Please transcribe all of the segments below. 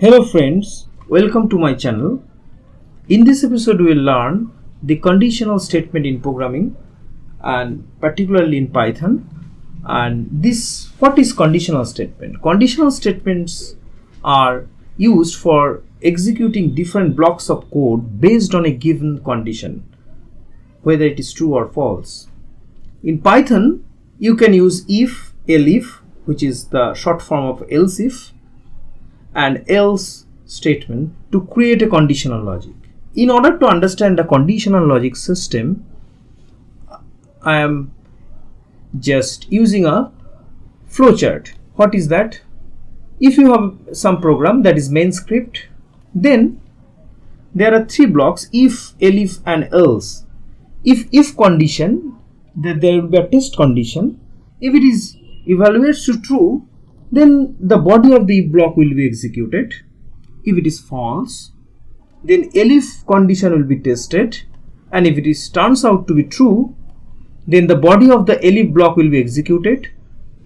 Hello friends, welcome to my channel. In this episode we will learn the conditional statement in programming and particularly in Python. And what is conditional statement? Conditional statements are used for executing different blocks of code based on a given condition, whether it is true or false. In Python you can use if, elif, which is the short form of else if, and else statement to create a conditional logic. In order to understand the conditional logic system, I am just using a flowchart. What is that? If you have some program that is main script, then there are three blocks: if, elif, and else. If condition, then there will be a test condition. If it is evaluates to true, then the body of the if block will be executed. If it is false, then elif condition will be tested, and if it turns out to be true, then the body of the elif block will be executed.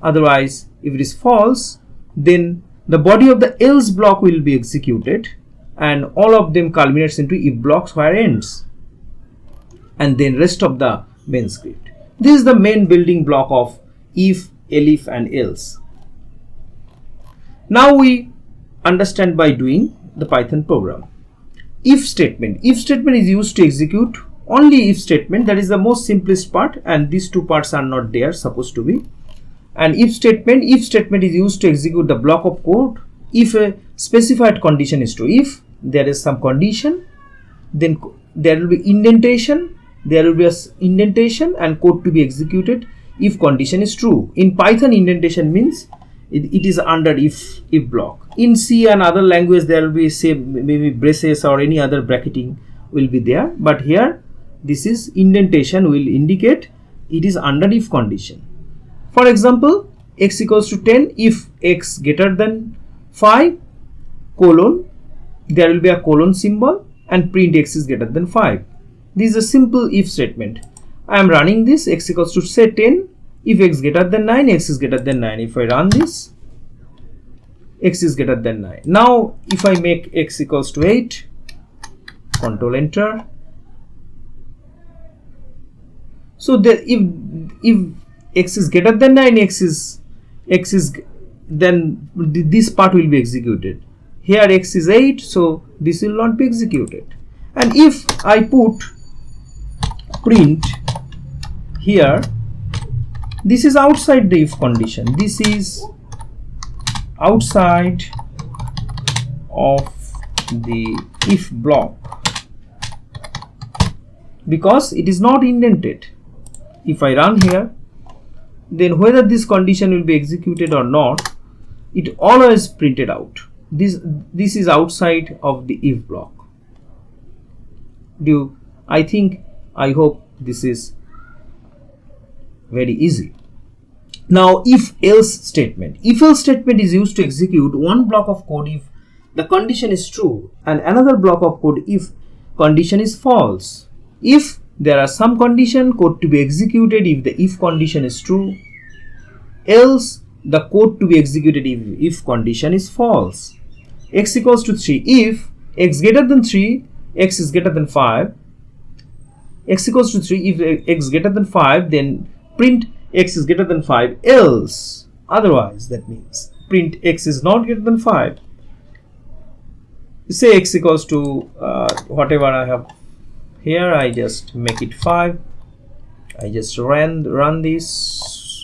Otherwise, if it is false, then the body of the else block will be executed, and all of them culminates into if blocks where ends, and then rest of the main script. This is the main building block of if, elif, and else. Now we understand by doing the Python program. If statement. If statement is used to execute only if statement. That is the most simplest part, and these two parts are not there, supposed to be. And if statement is used to execute the block of code if a specified condition is true. If there is some condition, then there will be indentation. There will be an indentation and code to be executed if condition is true. In Python, indentation means it is under if block. In C and other language there will be, say, maybe braces or any other bracketing will be there, but here this is indentation will indicate it is under if condition. For example, x equals to 10 if x greater than 5 colon, there will be a colon symbol, and print x is greater than 5. This is a simple if statement. I am running this. X equals to, say, 10 if x greater than 9, x is greater than 9. If I run this, x is greater than 9. Now if I make x equals to 8, control enter. So that if x is greater than 9, then this part will be executed. Here x is 8, so this will not be executed. And if I put print here, this is outside the if condition. This is outside of the if block because it is not indented. If I run here, then whether this condition will be executed or not, it always printed out. This is outside of the if block. I hope this is very easy. Now, if else statement. If else statement is used to execute one block of code if the condition is true, and another block of code if condition is false. If there are some condition, code to be executed if the if condition is true, else the code to be executed if condition is false. X equals to 3 if x greater than 3, x is greater than 5. X equals to 3 if x greater than 5, then print x is greater than 5, else otherwise, that means print x is not greater than 5. Say x equals to whatever I have here, I just make it 5. I just run this.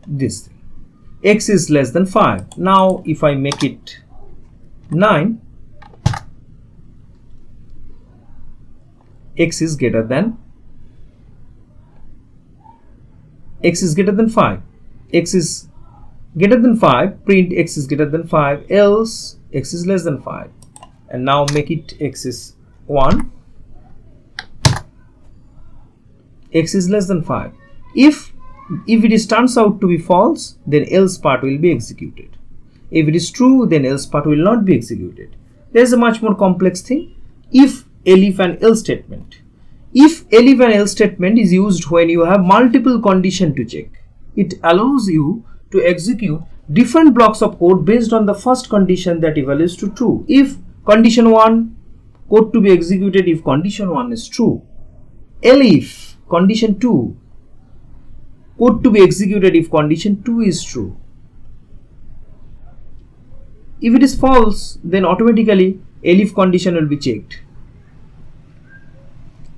This thing. X is less than 5. Now if I make it 9, x is greater than 5. X is greater than 5, print x is greater than 5, else x is less than 5. And now make it x is 1, x is less than 5. If it turns out to be false, then else part will be executed. If it is true, then else part will not be executed. There is a much more complex thing. If, elif, and else statement. If Elif and else statement is used when you have multiple conditions to check. It allows you to execute different blocks of code based on the first condition that evaluates to true. If condition 1, code to be executed if condition 1 is true. Elif, condition 2, code to be executed if condition 2 is true. If it is false, then automatically Elif condition will be checked.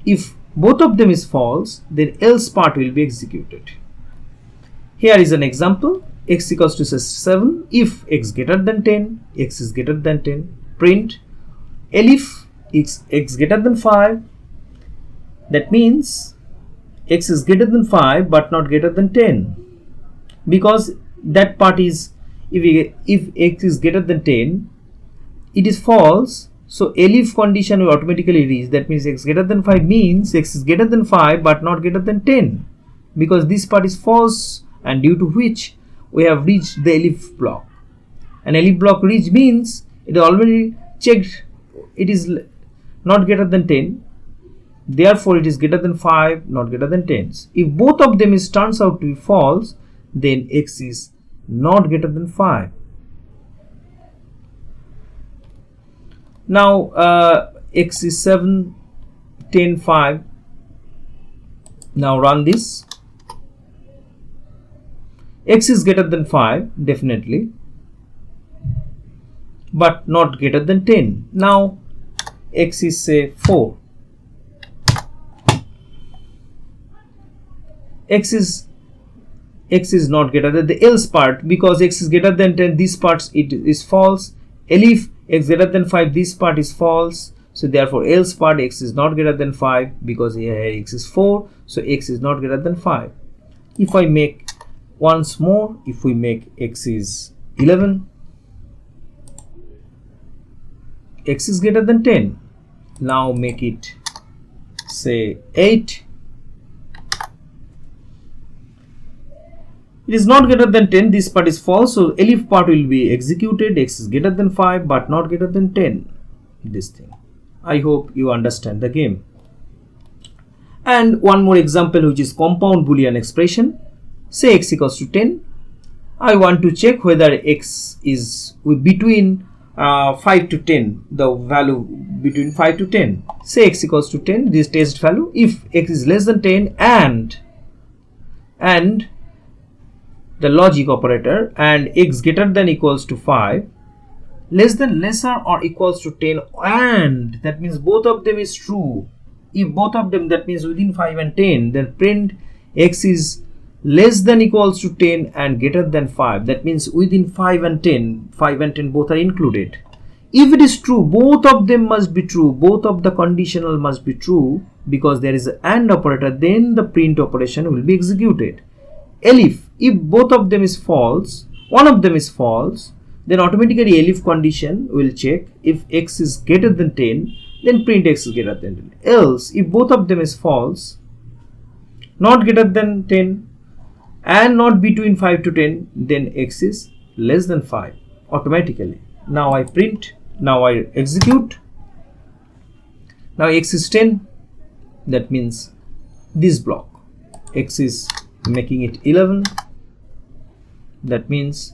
If both of them is false, then else part will be executed. Here is an example. X equals to 7. If x greater than 10, x is greater than 10, print Elif x greater than 5. That means x is greater than 5 but not greater than 10, because that part is, if x is greater than 10, it is false. So Elif condition will automatically reach. That means x greater than 5 means x is greater than 5 but not greater than 10, because this part is false, and due to which we have reached the Elif block. And Elif block reach means it already checked it is not greater than 10, therefore it is greater than 5, not greater than 10. If both of them turns out to be false, then x is not greater than 5. Now x is 7, 10, 5. Now run this. X is greater than 5 definitely, but not greater than 10. Now x is say 4. X is not greater than the else part, because x is greater than 10, this part it is false. Elif x greater than 5, this part is false. So therefore else part x is not greater than 5, because here x is 4, so x is not greater than 5. If I make once more, if we make x is 11, x is greater than 10. Now make it say 8. It is not greater than 10, this part is false, so Elif part will be executed. X is greater than 5 but not greater than 10. This thing. I hope you understand the game. And one more example, which is compound Boolean expression. Say x equals to 10. I want to check whether x is between 5 to 10, the value between 5 to 10. Say x equals to 10, this test value. If x is less than 10 and the logic operator, and x greater than equals to 5, less than lesser or equals to 10, and that means both of them is true. If both of them, that means within 5 and 10, then print x is less than equals to 10 and greater than 5. That means within 5 and 10, 5 and 10 both are included. If it is true, both of them must be true, both of the conditional must be true, because there is an AND operator, then the print operation will be executed. Elif, if both of them is false, one of them is false, then automatically Elif condition will check. If x is greater than 10, then print x is greater than 10. Else, if both of them is false, not greater than 10 and not between 5 to 10, then x is less than 5 automatically. Now I print, now I execute. Now x is 10, that means this block. X is making it 11, that means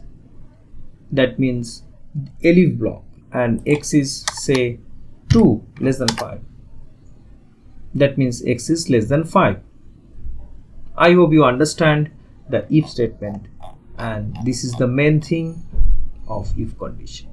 Elif block, and x is say 2 less than 5, that means x is less than 5. I hope you understand the if statement, and this is the main thing of if condition.